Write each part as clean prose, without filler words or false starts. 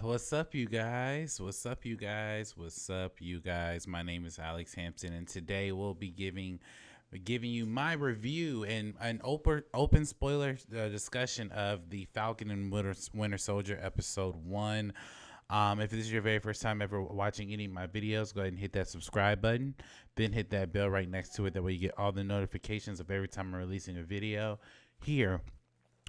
What's up, you guys? What's up, you guys? What's up, you guys? My name is Alex Hampton, and today we'll be giving you my review and an open spoiler discussion of the Falcon and Winter Soldier episode 1. If this is your very first time ever watching any of my videos, go ahead and hit that subscribe button. Then hit that bell right next to it. That way you get all the notifications of every time I'm releasing a video here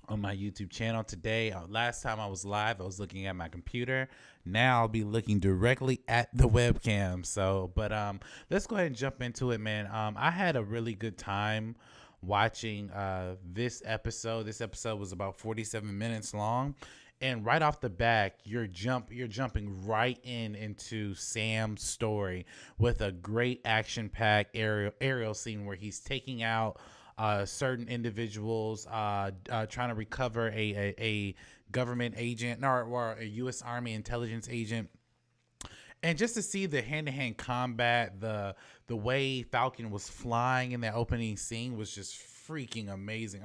on my YouTube channel. Today, last time I was live, I was looking at my computer. Now I'll be looking directly at the webcam. But let's go ahead and jump into it, man. I had a really good time watching this episode. This episode was about 47 minutes long. And right off the bat, you're jumping right into Sam's story with a great action-packed aerial scene where he's taking out certain individuals, trying to recover a government agent or a U.S. Army intelligence agent. And just to see the hand-to-hand combat, the way Falcon was flying in that opening scene was just freaking amazing.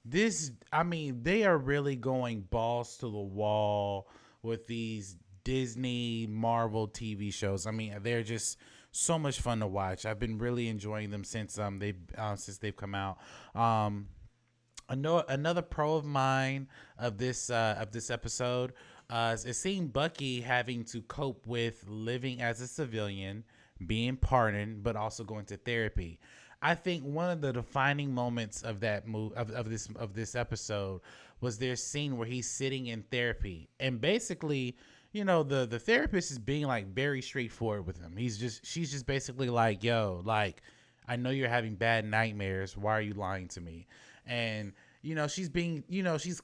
They are really going balls to the wall with these Disney Marvel TV shows. They're just so much fun to watch. I've been really enjoying them since they've come out. Another pro of mine of this episode is seeing Bucky having to cope with living as a civilian, being pardoned, but also going to therapy. I think one of the defining moments of that of this episode was their scene where he's sitting in therapy, and basically, the therapist is being like very straightforward with him. She's just basically like, yo, like, I know you're having bad nightmares. Why are you lying to me? And she's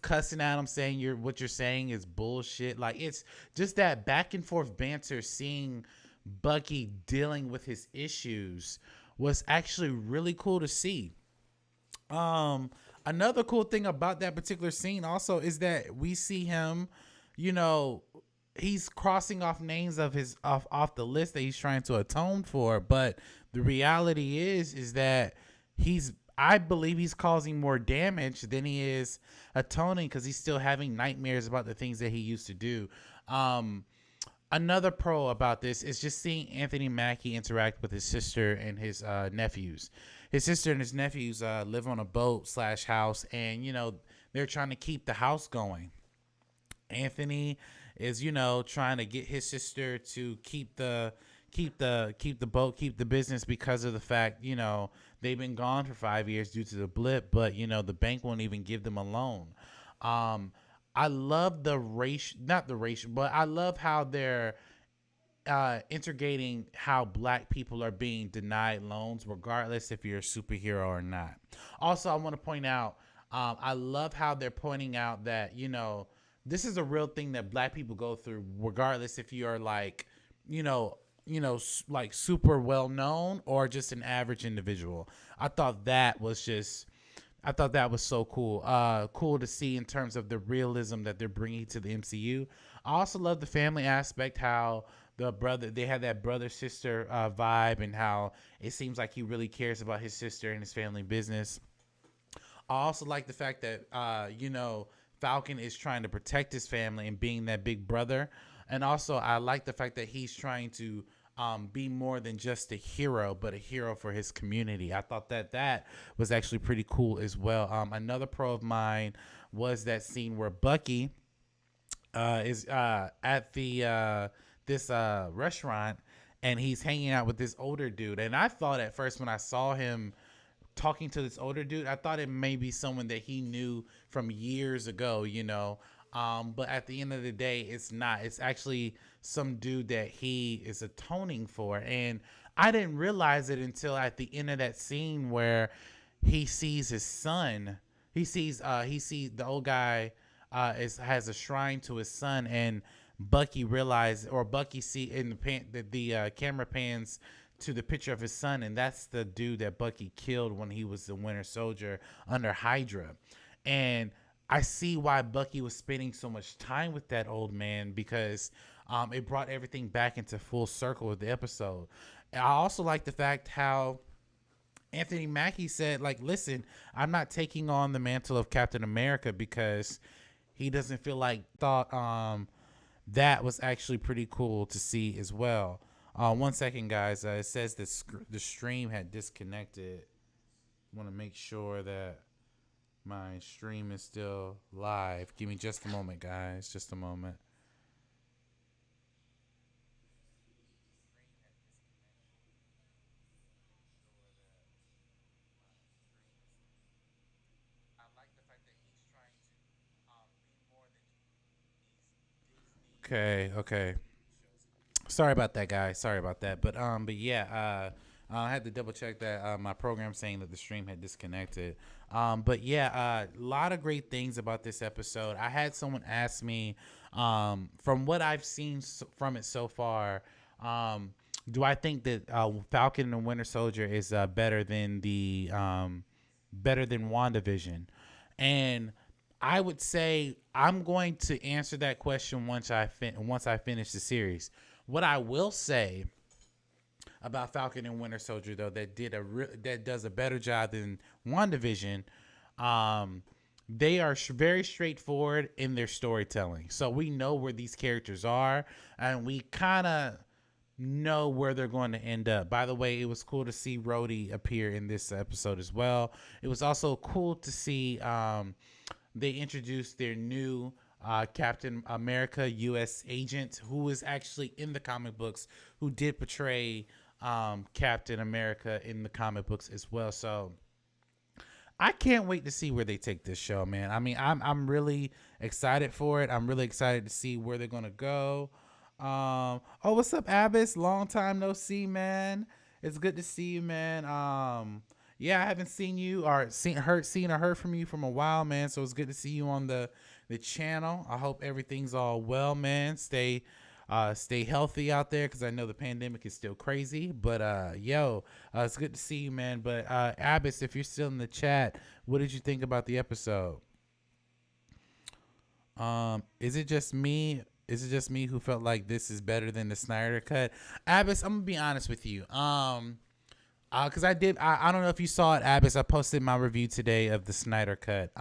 cussing at him, saying what you're saying is bullshit. Like, it's just that back and forth banter. Seeing Bucky dealing with his issues was actually really cool to see. Another cool thing about that particular scene also is that we see him, he's crossing off names of his off the list that he's trying to atone for, but the reality is that I believe he's causing more damage than he is atoning, because he's still having nightmares about the things that he used to do. Another pro about this is just seeing Anthony Mackie interact with his sister and his nephews. His sister and his nephews live on a boat / house, and they're trying to keep the house going. Anthony is trying to get his sister to keep the boat, keep the business, because of the fact they've been gone for 5 years due to the blip, but the bank won't even give them a loan. I love but I love how they're integrating how black people are being denied loans, regardless if you're a superhero or not. Also, I want to point out, I love how they're pointing out that, this is a real thing that black people go through, regardless if you're like, like super well known or just an average individual. I thought that was so cool. Cool to see in terms of the realism that they're bringing to the MCU. I also love the family aspect, how they have that brother sister vibe, and how it seems like he really cares about his sister and his family business. I also like the fact that Falcon is trying to protect his family and being that big brother. And also, I like the fact that he's trying to be more than just a hero, but a hero for his community. I thought that was actually pretty cool as well. Another pro of mine was that scene where Bucky is at this restaurant, and he's hanging out with this older dude. And I thought at first, when I saw him talking to this older dude, I thought it may be someone that he knew from years ago, but at the end of the day, it's not. It's actually some dude that he is atoning for. And I didn't realize it until at the end of that scene where he sees his son. He sees the old guy has a shrine to his son, and Bucky see in the camera pans to the picture of his son, and that's the dude that Bucky killed when he was the Winter Soldier under Hydra. And I see why Bucky was spending so much time with that old man, because it brought everything back into full circle with the episode. And I also like the fact how Anthony Mackie said, like, listen, I'm not taking on the mantle of Captain America because he doesn't feel like that was actually pretty cool to see as well. 1 second, guys. It says that the stream had disconnected. Want to make sure that my stream is still live. Give me just a moment, guys. Just a moment. Okay, okay. Sorry about that, guys. Sorry about that. But yeah, I had to double check that my program saying that the stream had disconnected. But yeah, a lot of great things about this episode. I had someone ask me, from what I've seen from it so far, do I think that Falcon and Winter Soldier is better than WandaVision? And I would say I'm going to answer that question once I finish the series. What I will say about Falcon and Winter Soldier, though, that does a better job than WandaVision, they are very straightforward in their storytelling. So we know where these characters are, and we kind of know where they're going to end up. By the way, it was cool to see Rhodey appear in this episode as well. It was also cool to see they introduced their new Captain America U.S. agent, who is actually in the comic books, who did portray Captain America in the comic books as well. So I can't wait to see where they take this show, man. I mean, I'm really excited for it. I'm really excited to see where they're gonna go. Oh, what's up, Abbas? Long time no see, man. It's good to see you, man. Yeah, I haven't seen you or seen or heard from you from a while, man. So it's good to see you on the channel. I hope everything's all well, man. Stay healthy out there, because I know the pandemic is still crazy. But it's good to see you, man. But Abbas, if you're still in the chat, what did you think about the episode? Is it just me? Is it just me who felt like this is better than the Snyder cut? Abbas, I'm gonna be honest with you. Because I don't know if you saw it, Abbas. I posted my review today of the Snyder cut.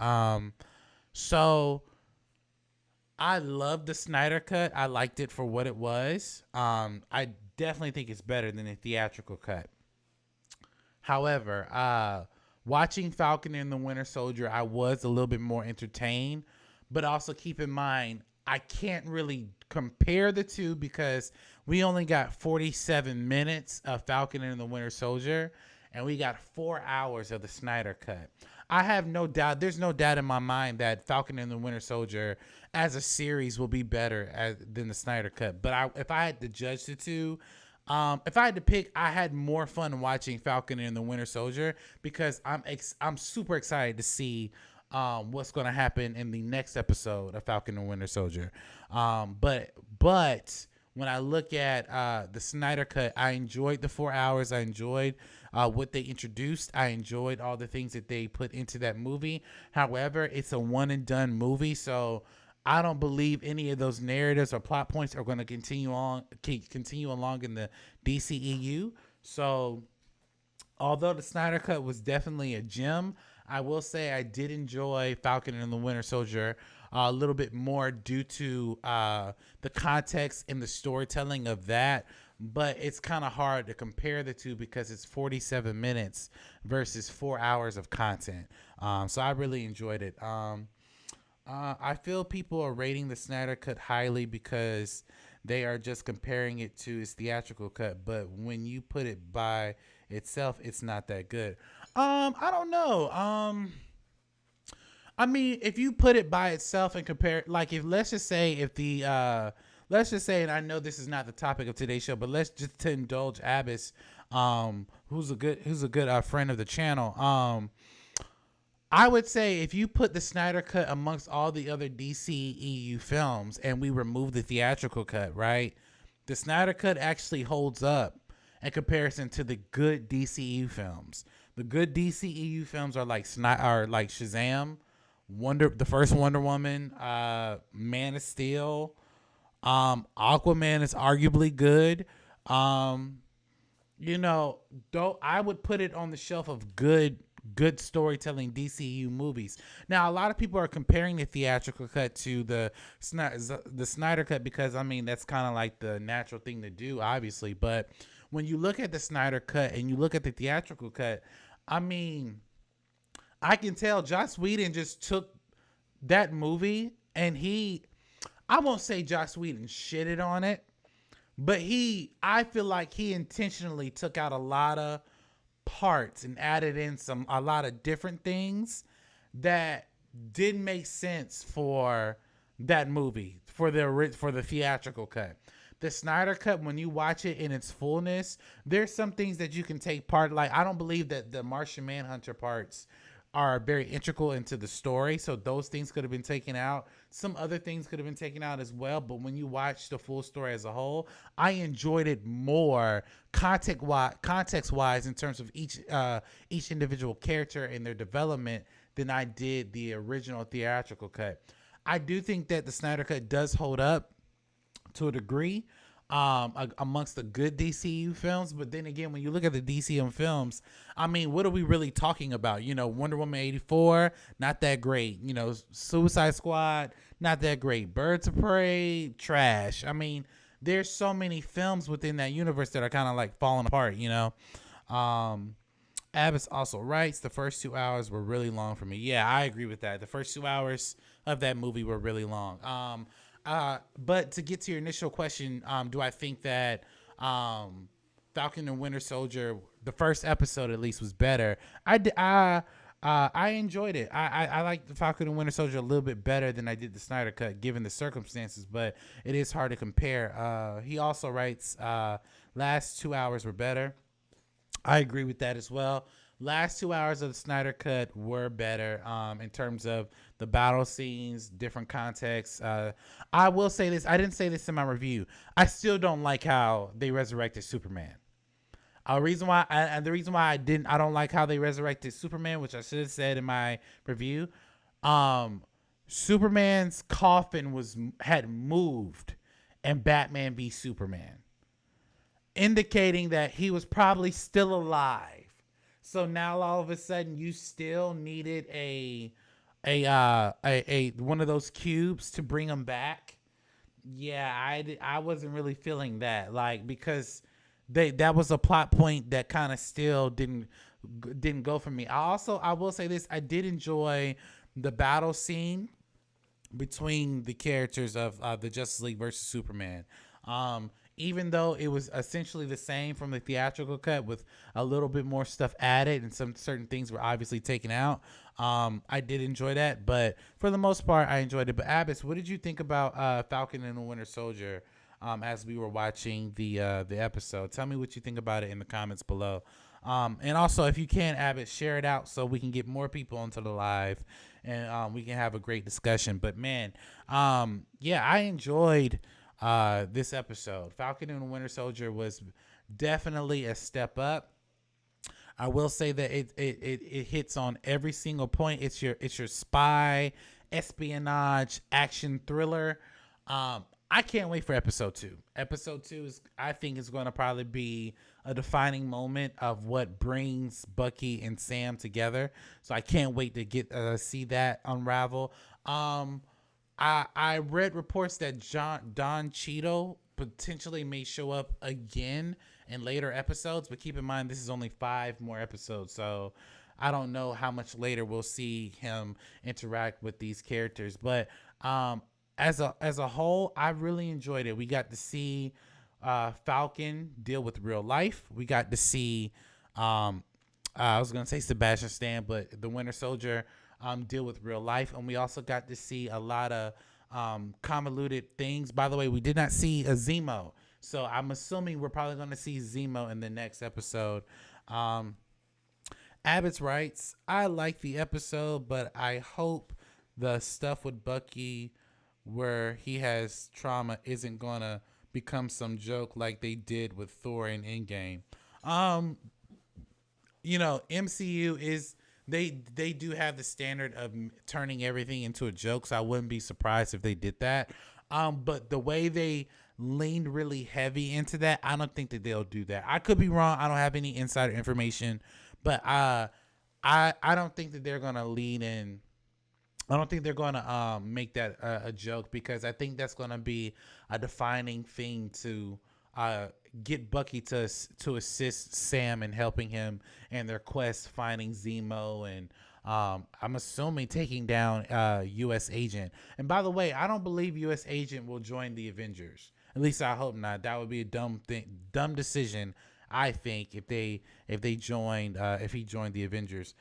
So I love the Snyder cut. I liked it for what it was. I definitely think it's better than the theatrical cut. However, watching Falcon and the Winter Soldier, I was a little bit more entertained. But also keep in mind, I can't really compare the two because we only got 47 minutes of Falcon and the Winter Soldier, and we got 4 hours of the Snyder cut. I have no doubt. There's no doubt in my mind that Falcon and the Winter Soldier as a series will be better than the Snyder cut. But if I had to judge the two, if I had to pick, I had more fun watching Falcon and the Winter Soldier because I'm super excited to see what's going to happen in the next episode of Falcon and Winter Soldier. But when I look at the Snyder cut, I enjoyed the 4 hours. I enjoyed what they introduced. I enjoyed all the things that they put into that movie. However, it's a one and done movie, so I don't believe any of those narratives or plot points are going to continue along in the DCEU. So although the Snyder cut was definitely a gem, I will say I did enjoy Falcon and the Winter Soldier a little bit more due to the context and the storytelling of that. But it's kind of hard to compare the two because it's 47 minutes versus 4 hours of content. So I really enjoyed it. I feel people are rating the Snyder cut highly because they are just comparing it to its theatrical cut. But when you put it by itself, it's not that good. I don't know. I mean, if you put it by itself and compare, like let's just say, and I know this is not the topic of today's show, but let's just to indulge Abbas, who's a good friend of the channel. I would say if you put the Snyder cut amongst all the other DCEU films and we remove the theatrical cut, right? The Snyder cut actually holds up in comparison to the good DCEU films. The good DCEU films are like Shazam, the first Wonder Woman, Man of Steel, Aquaman is arguably good. Though I would put it on the shelf of good good storytelling DCU movies. Now, a lot of people are comparing the theatrical cut to the Snyder cut because I mean that's kind of like the natural thing to do, obviously. But when you look at the Snyder cut and you look at the theatrical cut, I mean, I can tell Joss Whedon just took that movie and I won't say Joss Whedon shitted on it, but I feel like he intentionally took out a lot of parts and added in a lot of different things that didn't make sense for that movie, for the theatrical cut. The Snyder cut, when you watch it in its fullness, there's some things that you can take part. Like, I don't believe that the Martian Manhunter parts are very integral into the story, so those things could have been taken out. Some other things could have been taken out as well, but when you watch the full story as a whole, I enjoyed it more context-wise in terms of each individual character and their development than I did the original theatrical cut. I do think that the Snyder cut does hold up to a degree amongst the good DCU films, but then again, when you look at the DCU films, I mean, what are we really talking about? You know, Wonder Woman 84, not that great. You know, Suicide Squad, not that great. Birds of Prey, trash. I mean, there's so many films within that universe that are kind of like falling apart, you know. Abbas also writes, the first 2 hours were really long for me. Yeah, I agree with that. The first 2 hours of that movie were really long. But to get to your initial question, do I think that Falcon and Winter Soldier, the first episode at least, was better? I enjoyed it. I like the Falcon and Winter Soldier a little bit better than I did the Snyder cut, given the circumstances. But it is hard to compare. He also writes, last 2 hours were better. I agree with that as well. Last 2 hours of the Snyder cut were better in terms of the battle scenes, different contexts. I will say this. I didn't say this in my review. I still don't like how they resurrected Superman. The reason why I don't like how they resurrected Superman, which I should have said in my review, Superman's coffin had moved and Batman v Superman, indicating that he was probably still alive. So now all of a sudden you still needed a one of those cubes to bring him back. Yeah, I wasn't really feeling that, like, because that was a plot point that kind of still didn't go for me. I will say this, I did enjoy the battle scene between the characters of the Justice League versus Superman. Even though it was essentially the same from the theatrical cut with a little bit more stuff added and some certain things were obviously taken out, I did enjoy that. But for the most part, I enjoyed it. But Abbas, what did you think about Falcon and the Winter Soldier as we were watching the episode? Tell me what you think about it in the comments below. And also, if you can, Abbas, share it out so we can get more people into the live and we can have a great discussion. But man, yeah, I enjoyed this episode. Falcon and the Winter Soldier was definitely a step up. I will say that it hits on every single point. It's your spy, espionage, action thriller. I can't wait for episode 2. Episode 2 I think is going to probably be a defining moment of what brings Bucky and Sam together. So I can't wait to get see that unravel. I read reports that Don Cheadle potentially may show up again in later episodes, but keep in mind this is only 5 more episodes, so I don't know how much later we'll see him interact with these characters. But as a whole, I really enjoyed it. We got to see Falcon deal with real life. We got to see I was gonna say Sebastian Stan, but the Winter Soldier deal with real life, and we also got to see a lot of convoluted things. By the way, we did not see a Zemo, so I'm assuming we're probably going to see Zemo in the next episode. Abbott's writes, I like the episode, but I hope the stuff with Bucky where he has trauma isn't going to become some joke like they did with Thor in Endgame. You know, MCU is... They do have the standard of turning everything into a joke, so I wouldn't be surprised if they did that. But the way they leaned really heavy into that, I don't think that they'll do that. I could be wrong. I don't have any insider information, but I don't think that they're gonna lead in. I don't think they're going to make that a joke, because I think that's going to be a defining thing to uh, get Bucky to assist Sam in helping him in their quest finding Zemo, and I'm assuming taking down U.S. Agent. And by the way, I don't believe U.S. Agent will join the Avengers. At least I hope not. That would be a dumb decision. I think if they joined if he joined the Avengers.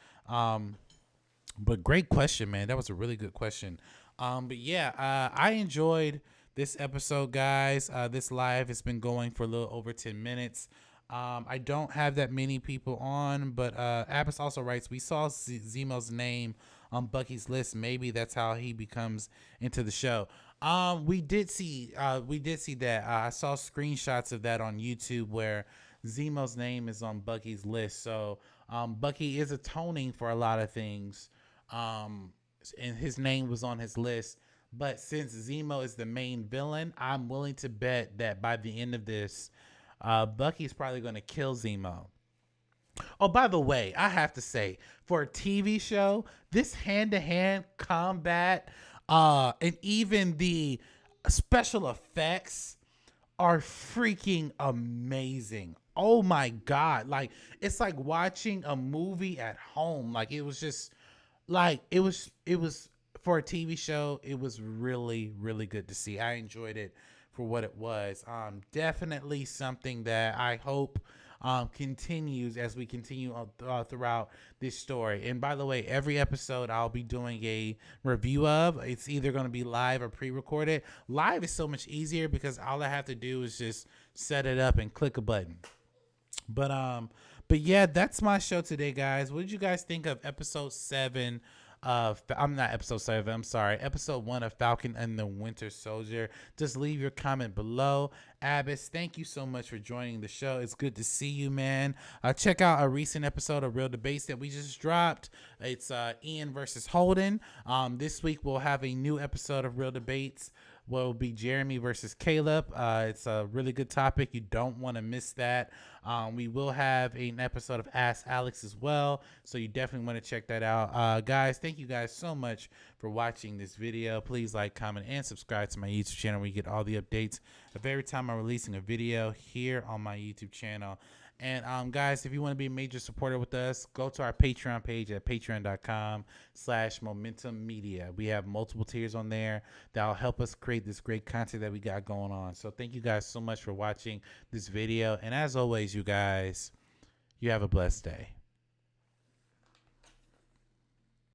But great question, man. That was a really good question. But yeah, I enjoyed this episode, guys. This live has been going for a little over 10 minutes. I don't have that many people on, but Abbas also writes, we saw Zemo's name on Bucky's list. Maybe that's how he becomes into the show. We did see that. I saw screenshots of that on YouTube where Zemo's name is on Bucky's list. So Bucky is atoning for a lot of things. And his name was on his list. But since Zemo is the main villain, I'm willing to bet that by the end of this, Bucky's probably going to kill Zemo. Oh, by the way, I have to say, for a TV show, this hand-to-hand combat, and even the special effects are freaking amazing. Oh my God. Like, it's like watching a movie at home. Like, it was just like it was for a TV show. It was really, really good to see. I enjoyed it for what it was. Definitely something that I hope continues as we continue throughout this story. And by the way, every episode I'll be doing a review of. It's either going to be live or pre-recorded. Live is so much easier because all I have to do is just set it up and click a button. But yeah, that's my show today, guys. What did you guys think of episode 7 of, I'm not episode 7, I'm sorry, episode 1 of Falcon and the Winter Soldier? Just leave your comment below. Abbas, thank you so much for joining the show. It's good to see you, man. Check out a recent episode of Real Debates that we just dropped. It's Ian versus Holden. This week we'll have a new episode of Real Debates. Will be Jeremy versus Caleb. It's a really good topic. You don't want to miss that. We will have an episode of Ask Alex as well, so you definitely want to check that out. Guys, thank you guys so much for watching this video. Please like, comment, and subscribe to my YouTube channel where you get all the updates of every time I'm releasing a video here on my YouTube channel. And guys, if you want to be a major supporter with us, go to our Patreon page at patreon.com/Momentum Media. We have multiple tiers on there that will help us create this great content that we got going on. So thank you guys so much for watching this video. And as always, you guys, you have a blessed day.